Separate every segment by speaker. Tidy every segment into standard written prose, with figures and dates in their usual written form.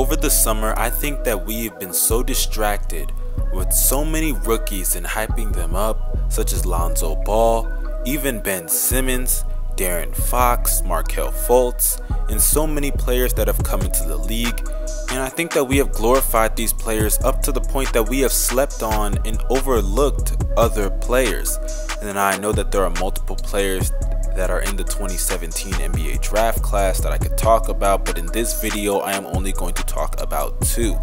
Speaker 1: over the summer, I think that we've been so distracted with so many rookies and hyping them up, such as Lonzo Ball, even Ben Simmons, Darren Fox, Markelle Fultz, and so many players that have come into the league. And I think that we have glorified these players up to the point that we have slept on and overlooked other players. And I know that there are multiple players that are in the 2017 NBA draft class that I could talk about, but in this video I am only going to talk about two.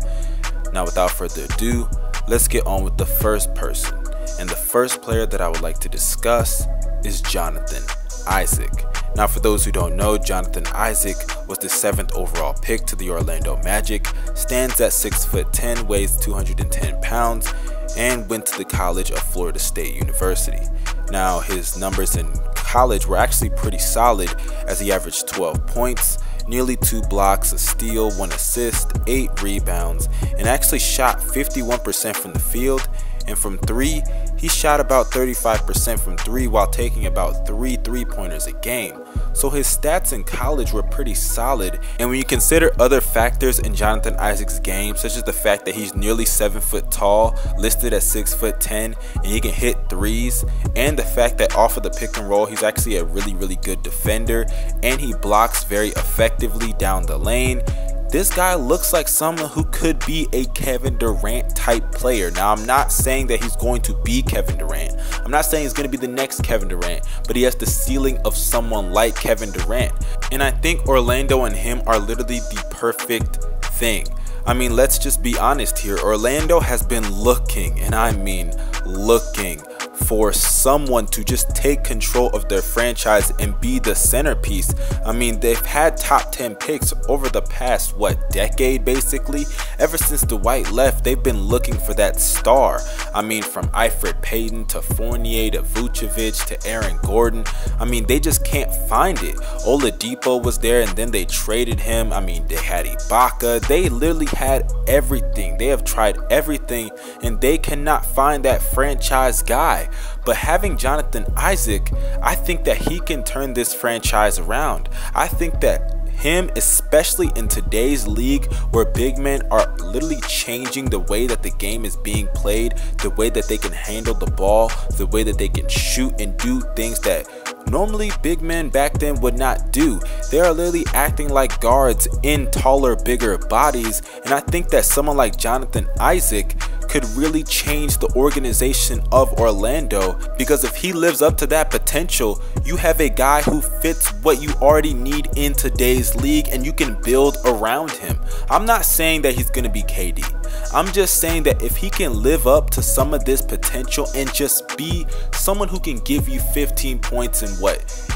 Speaker 1: Now without further ado, let's get on with the first person. And the first player that I would like to discuss is Jonathan Isaac. Now for those who don't know, Jonathan Isaac was the 7th overall pick to the Orlando Magic, stands at 6'10", weighs 210 pounds, and went to the College of Florida State University. Now his numbers in college were actually pretty solid, as he averaged 12 points, nearly 2 blocks, a steal, 1 assist, 8 rebounds, and actually shot 51% from the field. And from 3, he shot about 35% from 3 while taking about 3 3-pointers a game. So his stats in college were pretty solid, and when you consider other factors in Jonathan Isaac's game, such as the fact that he's nearly 7 foot tall, listed at 6'10", and he can hit threes, and the fact that off of the pick and roll he's actually a really good defender, and he blocks very effectively down the lane, this guy looks like someone who could be a Kevin Durant type player. Now, I'm not saying that he's going to be Kevin Durant. I'm not saying he's going to be the next Kevin Durant, but he has the ceiling of someone like Kevin Durant. And I think Orlando and him are literally the perfect thing. I mean, let's just be honest here. Orlando has been looking, and I mean looking, for someone to just take control of their franchise and be the centerpiece. I mean, they've had top 10 picks over the past, decade basically? Ever since Dwight left, they've been looking for that star. I mean, from Elfrid Payton to Fournier to Vucevic to Aaron Gordon. I mean, they just can't find it. Oladipo was there and then they traded him. I mean, they had Ibaka. They literally had everything. They have tried everything and they cannot find that franchise guy. But having Jonathan Isaac, I think that he can turn this franchise around. I think that him, especially in today's league where big men are literally changing the way that the game is being played, the way that they can handle the ball, the way that they can shoot and do things that normally big men back then would not do. They are literally acting like guards in taller, bigger bodies, and I think that someone like Jonathan Isaac could really change the organization of Orlando, because if he lives up to that potential, you have a guy who fits what you already need in today's league and you can build around him. I'm not saying that he's going to be KD. I'm just saying that if he can live up to some of this potential and just be someone who can give you 15 points and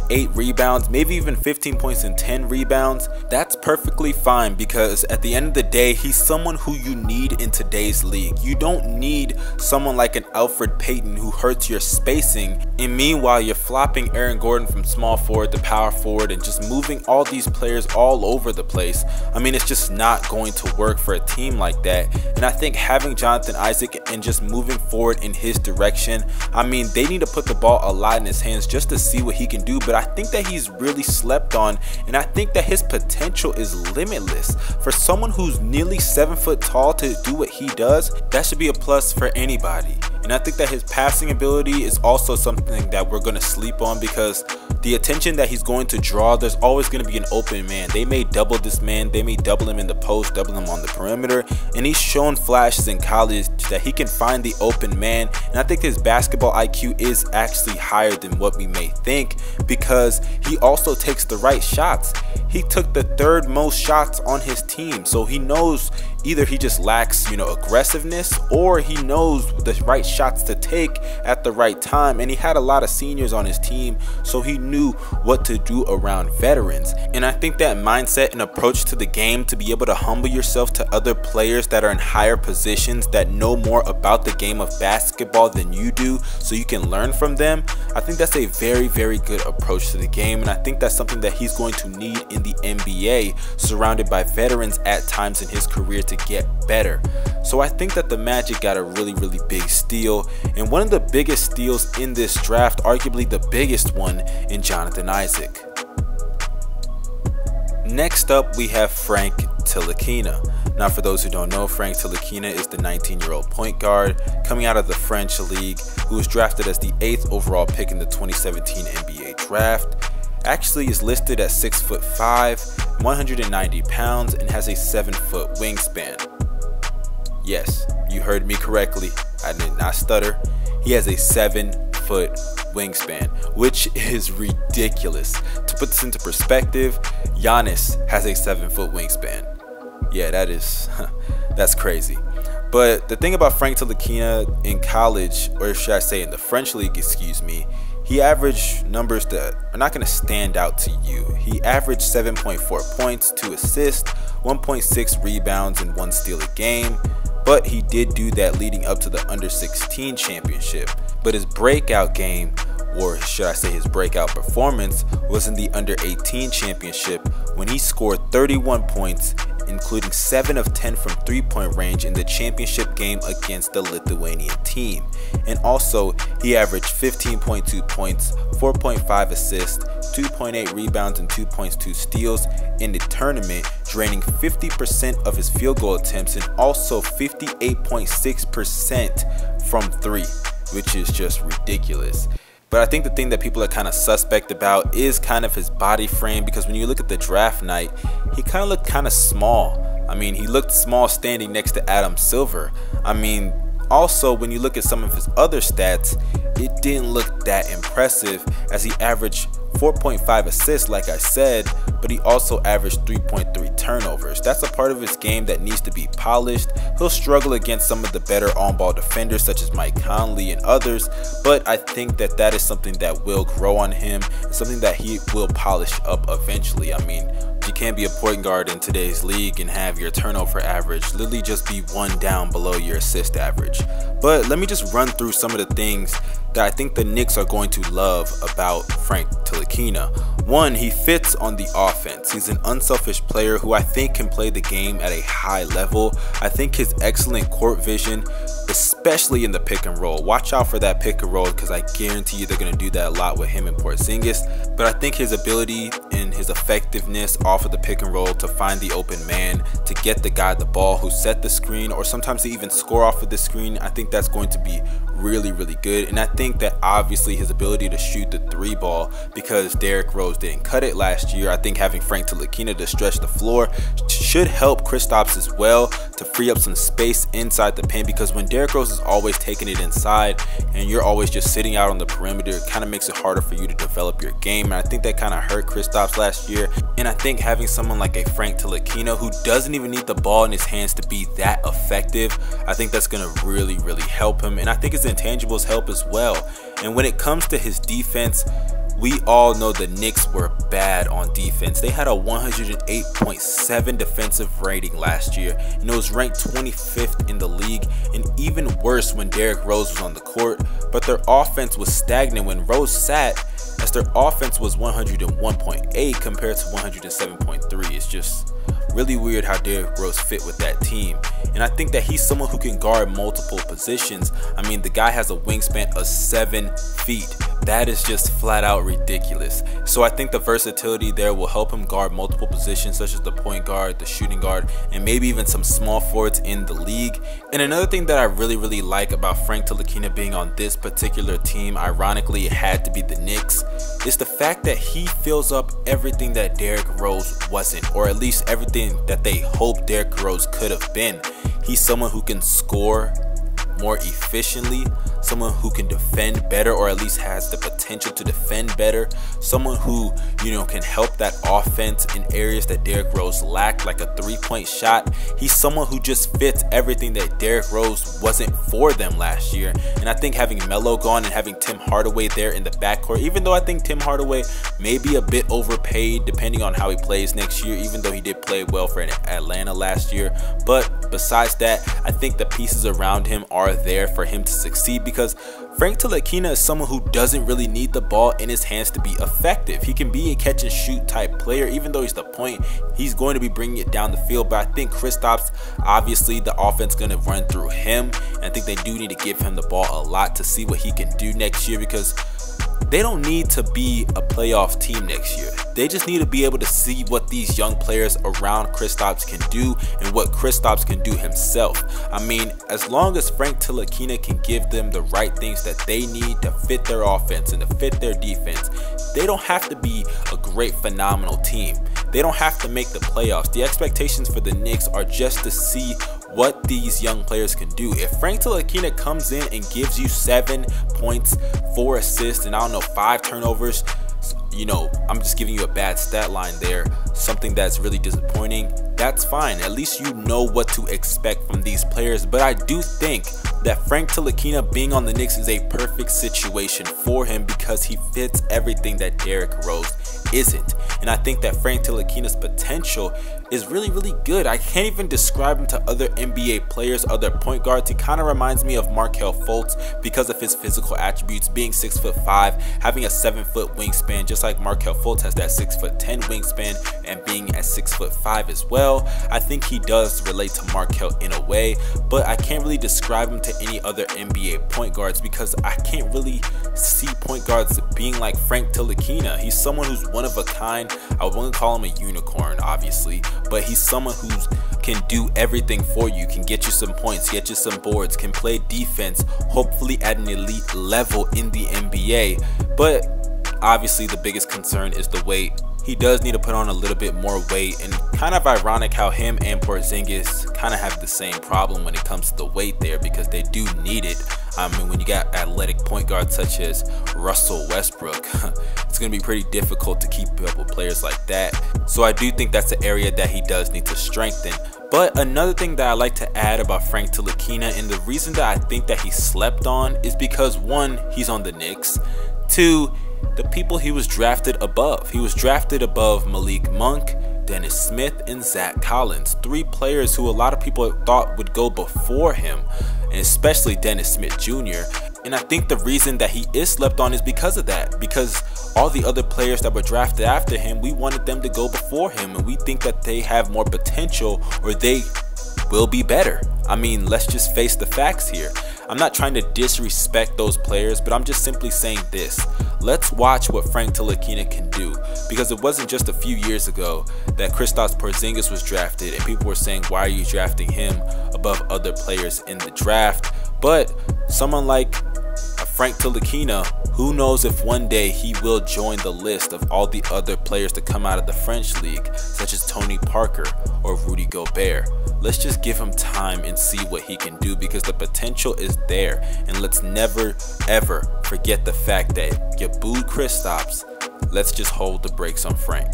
Speaker 1: 8 rebounds, maybe even 15 points and 10 rebounds, that's perfectly fine, because at the end of the day, he's someone who you need in today's league. You don't need someone like an Elfrid Payton who hurts your spacing, and meanwhile you're flopping Aaron Gordon from small forward to power forward and just moving all these players all over the place. I mean, it's just not going to work for a team like that. And I think having Jonathan Isaac and just moving forward in his direction, I mean, they need to put the ball a lot in his hands just to see what he can do. But I think that he's really slept on, and I think that his potential is limitless. For someone who's nearly 7 foot tall to do what he does, that should be a plus for anybody. And I think that his passing ability is also something that we're going to sleep on, because the attention that he's going to draw, there's always going to be an open man. They may double this man, they may double him in the post, double him on the perimeter, and he's shown flashes in college that he can find the open man. And I think his basketball IQ is actually higher than what we may think, because he also takes the right shots. He took the 3rd most shots on his team, so he knows either he just lacks, aggressiveness, or he knows the right shots to take at the right time. And he had a lot of seniors on his team, so he knew what to do around veterans. And I think that mindset and approach to the game, to be able to humble yourself to other players that are in higher positions, that know more about the game of basketball than you do, so you can learn from them, I think that's a very good approach to the game. And I think that's something that he's going to need in the NBA, surrounded by veterans at times in his career to get better. So I think that the Magic got a really big steal, and one of the biggest steals in this draft, arguably the biggest one, in Jonathan Isaac. Next up, we have Frank Ntilikina. Now, for those who don't know, Frank Ntilikina is the 19-year-old point guard coming out of the French league who was drafted as the 8th overall pick in the 2017 NBA draft. Actually is listed at 6'5", 190 pounds, and has a 7-foot wingspan. Yes, you heard me correctly. I did not stutter. He has a 7-foot wingspan, which is ridiculous. To put this into perspective, Giannis has a 7-foot wingspan. Yeah, that's crazy. But the thing about Frank Ntilikina in college, or should I say in the French league, excuse me, he averaged numbers that are not going to stand out to you. He averaged 7.4 points, 2 assists, 1.6 rebounds, and 1 steal a game. But he did do that leading up to the under-16 championship. But his breakout game, or should I say his breakout performance, was in the under-18 championship when he scored 31 points, including 7 of 10 from three-point range in the championship game against the Lithuanian team. And also, he averaged 15.2 points, 4.5 assists, 2.8 rebounds, and 2.2 steals in the tournament, draining 50% of his field goal attempts and also 58.6% from 3, which is just ridiculous. But I think the thing that people are kind of suspect about is kind of his body frame, because when you look at the draft night, he kind of looked kind of small. I mean, he looked small standing next to Adam Silver. I mean, also when you look at some of his other stats, it didn't look that impressive, as he averaged 4.5 assists like I said, but he also averaged 3.3 turnovers. That's a part of his game that needs to be polished. He'll struggle against some of the better on-ball defenders such as Mike Conley and others, but I think that is something that will grow on him, something that he will polish up eventually. I mean, you can't be a point guard in today's league and have your turnover average literally just be 1 down below your assist average. But let me just run through some of the things that I think the Knicks are going to love about Frank Ntilikina. 1, he fits on the offense. He's an unselfish player who I think can play the game at a high level. I think his excellent court vision, especially in the pick and roll. Watch out for that pick and roll, because I guarantee you they're going to do that a lot with him and Porzingis. But I think his ability and his effectiveness off of the pick and roll to find the open man, to get the guy the ball who set the screen, or sometimes to even score off of the screen, I think that's going to be really good. And I think that obviously his ability to shoot the 3 ball, because Derrick Rose didn't cut it last year, I think having Frank Ntilikina to stretch the floor should help Kristaps as well to free up some space inside the paint, because when Derrick Rose is always taking it inside and you're always just sitting out on the perimeter, it kind of makes it harder for you to develop your game. And I think that kind of hurt Kristaps last year. And I think having someone like a Frank Ntilikina who doesn't even need the ball in his hands to be that effective, I think that's going to really help him. And I think his intangibles help as well. And when it comes to his defense, we all know the Knicks were bad on defense. They had a 108.7 defensive rating last year, and it was ranked 25th in the league, and even worse when Derrick Rose was on the court. But their offense was stagnant when Rose sat, as their offense was 101.8 compared to 107.3. It's just really weird how Derrick Rose fit with that team. And I think that he's someone who can guard multiple positions. I mean, the guy has a wingspan of 7 feet. That is just flat out ridiculous. So I think the versatility there will help him guard multiple positions, such as the point guard, the shooting guard, and maybe even some small forwards in the league. And another thing that I really like about Frank Ntilikina being on this particular team, ironically it had to be the Knicks, is the fact that he fills up everything that Derrick Rose wasn't, or at least everything that they hoped Derrick Rose could have been. He's someone who can score more efficiently, someone who can defend better, or at least has the potential to defend better, someone who, you know, can help that offense in areas that Derrick Rose lacked, like a 3-point shot. He's someone who just fits everything that Derrick Rose wasn't for them last year. And I think having Melo gone and having Tim Hardaway there in the backcourt, even though I think Tim Hardaway may be a bit overpaid depending on how he plays next year, even though he did play well for Atlanta last year, but besides that, I think the pieces around him are there for him to succeed, because Frank Ntilikina is someone who doesn't really need the ball in his hands to be effective. He can be a catch and shoot type player. Even though he's the point, he's going to be bringing it down the field. But I think Kristaps, obviously the offense is going to run through him, and I think they do need to give him the ball a lot to see what he can do next year, because they don't need to be a playoff team next year. They just need to be able to see what these young players around Kristaps can do and what Kristaps can do himself. I mean, as long as Frank Ntilikina can give them the right things that they need to fit their offense and to fit their defense, they don't have to be a great, phenomenal team. They don't have to make the playoffs. The expectations for the Knicks are just to see what these young players can do. If Frank Ntilikina comes in and gives you 7 points, 4 assists, and I don't know, 5 turnovers, you know, I'm just giving you a bad stat line there, something that's really disappointing, that's fine. At least you know what to expect from these players. But I do think that Frank Ntilikina being on the Knicks is a perfect situation for him because he fits everything that Derrick Rose isn't. And I think that Frank Ntilikina's potential is really, really good. I can't even describe him to other NBA players, other point guards. He kind of reminds me of Markelle Fultz because of his physical attributes, being 6'5", having a 7-foot wingspan, just like Markelle Fultz has that 6'10" wingspan and being at 6'5" as well. I think he does relate to Markelle in a way, but I can't really describe him to any other NBA point guards because I can't really see point guards being like Frank Ntilikina. He's someone who's one of a kind. I wouldn't call him a unicorn, obviously, but he's someone who can do everything for you, can get you some points, get you some boards, can play defense, hopefully at an elite level in the NBA. But obviously the biggest concern is the weight. He does need to put on a little bit more weight, and kind of ironic how him and Porzingis kind of have the same problem when it comes to the weight there, because they do need it. I mean, when you got athletic point guards such as Russell Westbrook, it's going to be pretty difficult to keep up with players like that. So I do think that's an area that he does need to strengthen. But another thing that I like to add about Frank Ntilikina, and the reason that I think that he slept on, is because 1, he's on the Knicks, 2, the people he was drafted above. He was drafted above Malik Monk, Dennis Smith, and Zach Collins. 3 players who a lot of people thought would go before him, and especially Dennis Smith Jr. And I think the reason that he is slept on is because of that. Because all the other players that were drafted after him, we wanted them to go before him, and we think that they have more potential, or they will be better. I mean, let's just face the facts here. I'm not trying to disrespect those players, but I'm just simply saying this. Let's watch what Frank Ntilikina can do, because it wasn't just a few years ago that Kristaps Porzingis was drafted and people were saying, why are you drafting him above other players in the draft? But someone like Frank Ntilikina, who knows if one day he will join the list of all the other players to come out of the French league, such as Tony Parker or Rudy Gobert. Let's just give him time and see what he can do, because the potential is there. And let's never ever forget the fact that you booed Kristaps. Let's just hold the brakes on Frank.